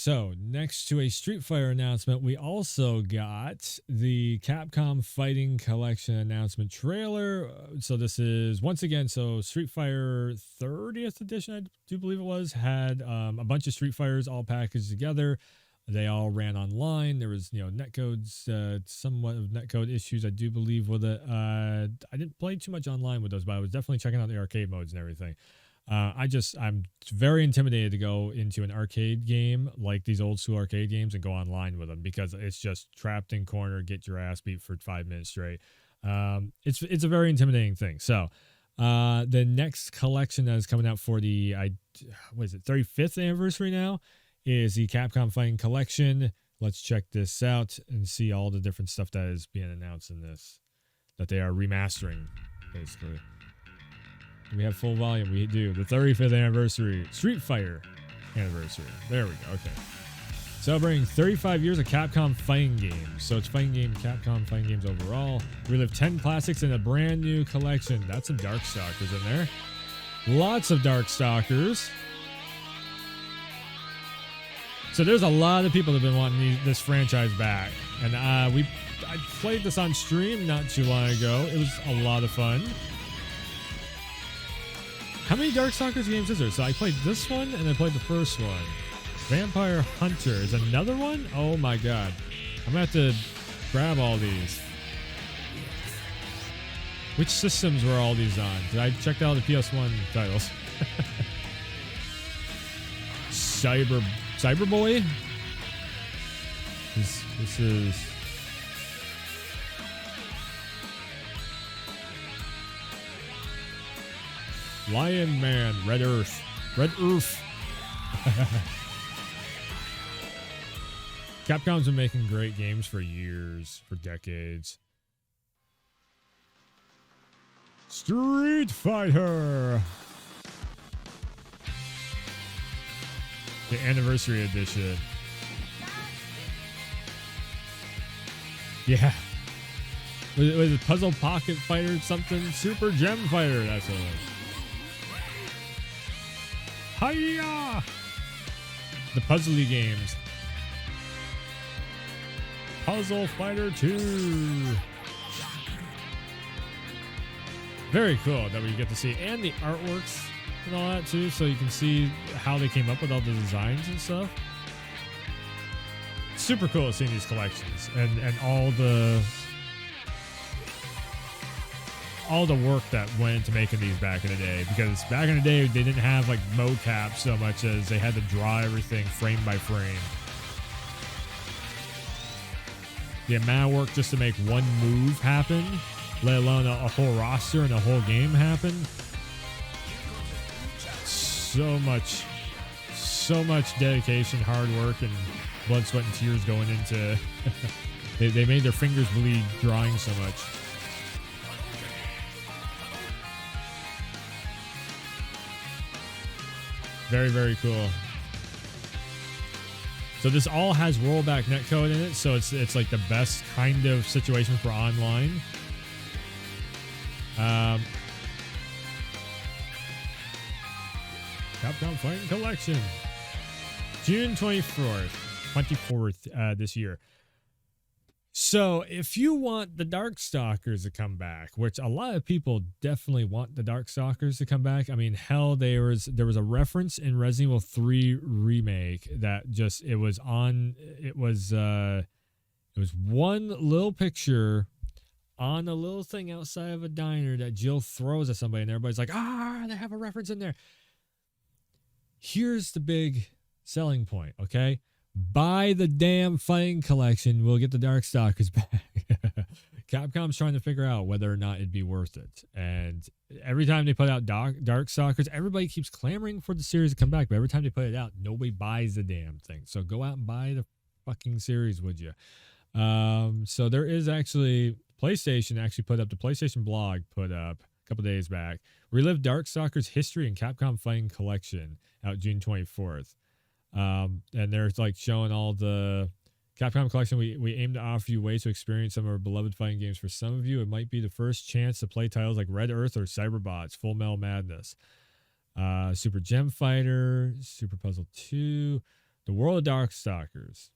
So next to a Street Fighter announcement, we also got the Capcom Fighting Collection announcement trailer. So this is once again, so Street Fighter 30th edition, I do believe it was, had a bunch of Street Fighters all packaged together. They all ran online. There was, netcodes, somewhat of netcode issues, I do believe, with it. I didn't play too much online with those, but I was definitely checking out the arcade modes and everything. I'm very intimidated to go into an arcade game like these old school arcade games and go online with them, because it's just trapped in corner, get your ass beat for 5 minutes straight. It's a very intimidating thing. So the next collection that is coming out for the 35th anniversary now is the Capcom Fighting Collection. Let's check this out and see all the different stuff that is being announced in this, that they are remastering, basically. We have full volume. We do. The 35th anniversary Street Fighter anniversary. There we go. Okay. Celebrating 35 years of Capcom fighting games. So it's Capcom fighting games overall. We live 10 classics in a brand new collection. That's some Darkstalkers in there. Lots of Darkstalkers. So there's a lot of people that have been wanting this franchise back. And I played this on stream not too long ago. It was a lot of fun. How many Darkstalkers games is there? So I played this one and I played the first one. Vampire Hunter is another one? Oh my god. I'm going to have to grab all these. Which systems were all these on? Did I check out the PS1 titles? Cyberboy? This is... Lion Man, Red Earth. Capcom's been making great games for years, for decades. Street Fighter! The Anniversary Edition. Yeah. Was it Puzzle Pocket Fighter something? Super Gem Fighter, that's what it was. Hiya! The puzzly games. Puzzle Fighter 2. Very cool that we get to see, and the artworks and all that too, so you can see how they came up with all the designs and stuff. Super cool seeing these collections and all the work that went into making these back in the day, because back in the day they didn't have like mocap so much as they had to draw everything frame by frame. The amount of work just to make one move happen, let alone a whole roster and a whole game happen. So much dedication, hard work, and blood, sweat, and tears going into they made their fingers bleed drawing so much. Very, very cool. So this all has rollback netcode in it, so it's like the best kind of situation for online. Capcom Fighting Collection. June 24th this year. So if you want the Darkstalkers to come back, which a lot of people definitely want the Darkstalkers to come back. I mean, hell, there was a reference in Resident Evil 3 remake that just it was one little picture on a little thing outside of a diner that Jill throws at somebody, and everybody's like, they have a reference in there. Here's the big selling point, okay? Buy the damn fighting collection. We'll get the Darkstalkers back. Capcom's trying to figure out whether or not it'd be worth it. And every time they put out Darkstalkers, everybody keeps clamoring for the series to come back. But every time they put it out, nobody buys the damn thing. So go out and buy the fucking series, would you? So there is actually... PlayStation actually put up, the PlayStation blog put up a couple days back, Relive Darkstalkers History and Capcom Fighting Collection, out June 24th. And they're like showing all the Capcom Collection. We aim to offer you ways to experience some of our beloved fighting games. For some of you, it might be the first chance to play titles like Red Earth or Cyberbots, Full Metal Madness, Super Gem Fighter, Super Puzzle 2, The world of Darkstalkers.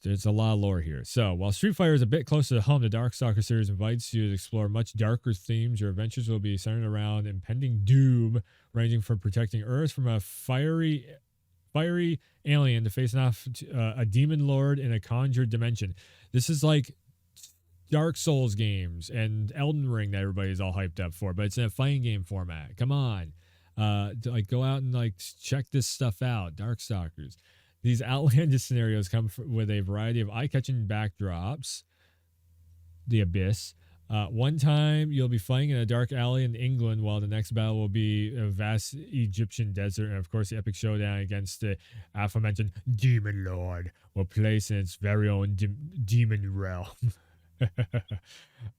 There's a lot of lore here. So, while Street Fighter is a bit closer to home, the Darkstalker series invites you to explore much darker themes. Your adventures will be centered around impending doom, ranging from protecting Earth from a fiery alien to facing off a demon lord in a conjured dimension. This is like Dark Souls games and Elden Ring that everybody's all hyped up for, but it's in a fighting game format. Come on. Like go out and like check this stuff out. Darkstalkers. These outlandish scenarios come with a variety of eye-catching backdrops. The Abyss. One time you'll be fighting in a dark alley in England, while the next battle will be a vast Egyptian desert, and of course the epic showdown against the aforementioned Demon Lord will place in its very own demon realm.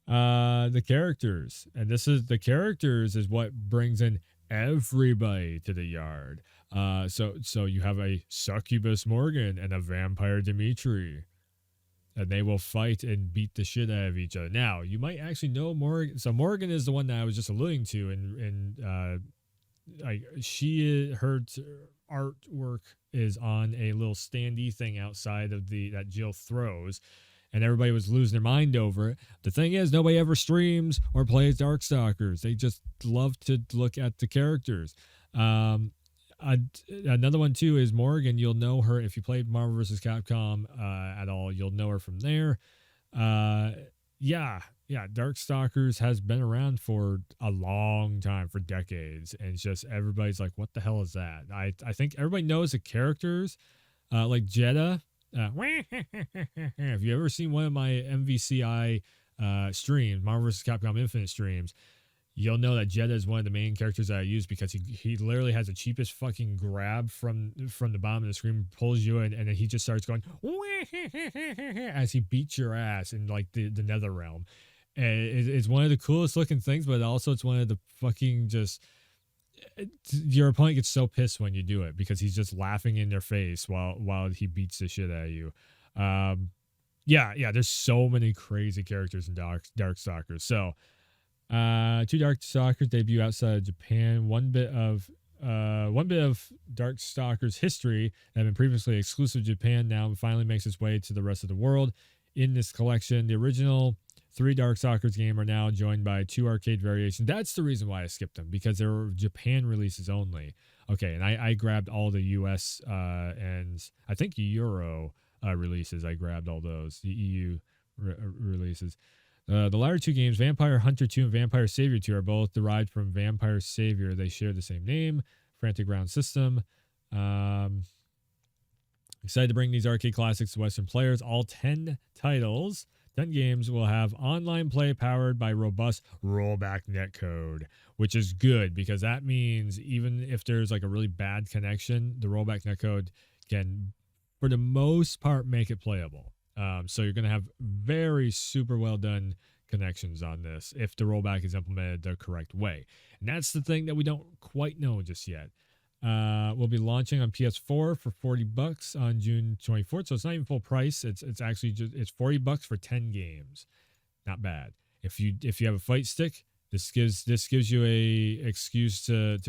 The characters, and the characters is what brings in everybody to the yard. So you have a succubus Morgan and a vampire Dimitri, and they will fight and beat the shit out of each other. Now, you might actually know Morgan. So Morgan is the one that I was just alluding to, and her artwork is on a little standee thing outside of that Jill throws, and everybody was losing their mind over it. The thing is, nobody ever streams or plays Darkstalkers. They just love to look at the characters. Another one too is Morgan. You'll know her if you played Marvel vs. Capcom at all. You'll know her from there. Darkstalkers has been around for a long time, for decades, and it's just everybody's like, "What the hell is that?" I think everybody knows the characters, like Jeddah. Have you ever seen one of my MVCI streams, Marvel vs. Capcom Infinite streams? You'll know that Jeddah is one of the main characters that I use, because he literally has the cheapest fucking grab from the bottom of the screen, pulls you in, and then he just starts going as he beats your ass in like the nether realm. And it's one of the coolest looking things, but also it's one of the fucking just, your opponent gets so pissed when you do it, because he's just laughing in their face while he beats the shit out of you. There's so many crazy characters in Darkstalkers. So two Darkstalkers debut outside of Japan. One bit of Darkstalkers history that had been previously exclusive to Japan now finally makes its way to the rest of the world. In this collection, the original 3 Darkstalkers game are now joined by 2 arcade variations. That's the reason why I skipped them, because they were Japan releases only. Okay, and I grabbed all the US and I think Euro releases. I grabbed all those, the EU releases. The latter 2 games, Vampire Hunter 2 and Vampire Savior 2, are both derived from Vampire Savior. They share the same name, Frantic Round System. Excited to bring these arcade classics to Western players. All 10 games will have online play powered by robust rollback netcode, which is good, because that means even if there's like a really bad connection, the rollback netcode can, for the most part, make it playable. So you're going to have very super well done connections on this if the rollback is implemented the correct way. And that's the thing that we don't quite know just yet. We'll be launching on PS4 for $40 on June 24th. So it's not even full price. It's actually just, it's $40 for 10 games. Not bad. If you have a fight stick, this gives you a excuse to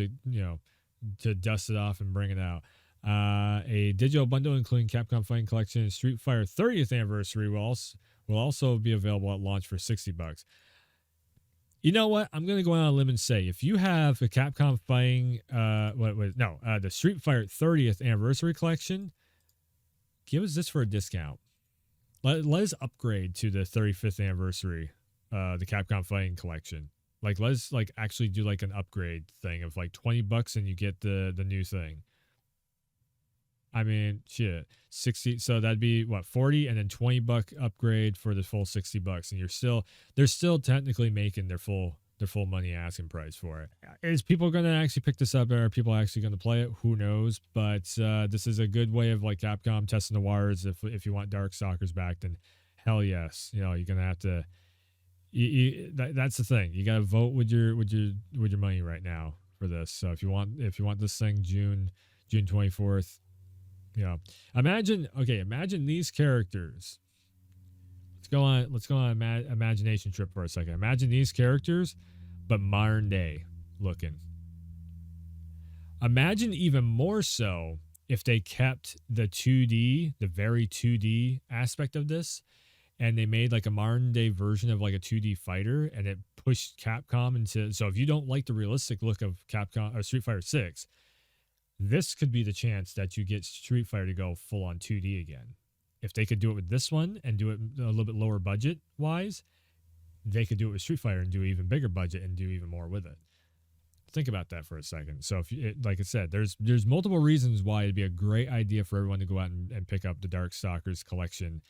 dust it off and bring it out. A digital bundle including Capcom Fighting Collection and Street Fighter 30th Anniversary will also be available at launch for $60. You know what? I'm going to go out on a limb and say, if you have a Capcom Fighting, the Street Fighter 30th Anniversary Collection, give us this for a discount. Let us upgrade to the 35th Anniversary, the Capcom Fighting Collection. Like, let's like actually do like an upgrade thing of like $20 and you get the new thing. I mean, shit, 60. So that'd be what, 40 and then $20 upgrade for the full $60. And they're still technically making their full money asking price for it. Is people going to actually pick this up? Are people actually going to play it? Who knows? But this is a good way of like Capcom testing the waters. If you want Darkstalkers back, then hell yes. You're going to have to. That's the thing. You got to vote with your money right now for this. So if you want this thing June 24th. Imagine these characters. Let's go on imagination trip for a second. Imagine these characters, but modern day looking. Imagine even more so if they kept the 2D, the very 2D aspect of this, and they made like a modern day version of like a 2D fighter, and it pushed Capcom into. So if you don't like the realistic look of Capcom or Street Fighter 6, this could be the chance that you get Street Fighter to go full on 2D again. If they could do it with this one and do it a little bit lower budget wise, they could do it with Street Fighter and do even bigger budget and do even more with it. Think about that for a second. So, like I said, there's multiple reasons why it'd be a great idea for everyone to go out and pick up the Darkstalkers collection.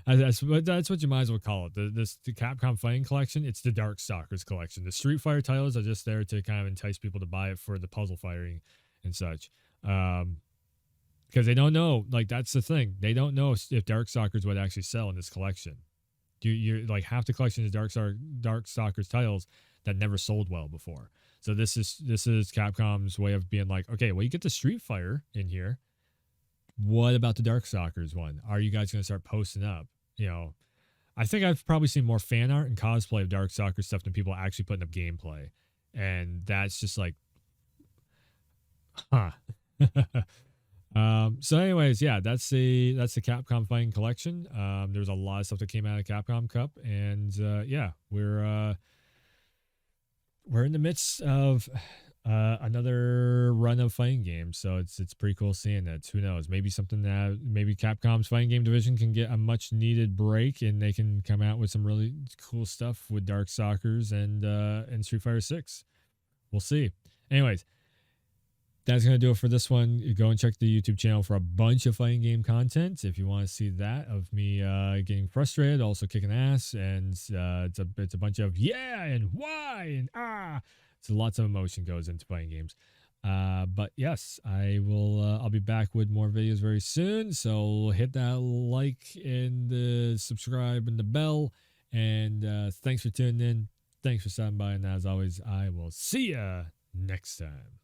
That's what you might as well call it. The Capcom Fighting Collection. It's the Darkstalkers collection. The Street Fighter titles are just there to kind of entice people to buy it for the puzzle fighting and such. Because they don't know. Like, that's the thing. They don't know if Darkstalkers would actually sell in this collection. You're like half the collection is Darkstalkers titles that never sold well before. So this is Capcom's way of being like, okay, well, you get the Street Fighter in here. What about the Darkstalkers one? Are you guys going to start posting up? You know, I think I've probably seen more fan art and cosplay of Darkstalkers stuff than people actually putting up gameplay, and that's just like, huh. So anyways, yeah, that's the Capcom Fighting Collection. There's a lot of stuff that came out of Capcom Cup, and yeah, we're in the midst of another run of fighting games, so it's pretty cool seeing that. Who knows? Maybe something that maybe Capcom's fighting game division can get a much needed break, and they can come out with some really cool stuff with Darkstalkers and Street Fighter 6. We'll see. Anyways, that's going to do it for this one. Go and check the YouTube channel for a bunch of fighting game content if you want to see that of me getting frustrated, also kicking ass, and it's a bunch of yeah and why and ah. So lots of emotion goes into fighting games. But yes, I'll be back with more videos very soon. So hit that like and the subscribe and the bell. And thanks for tuning in. Thanks for stopping by. And as always, I will see ya next time.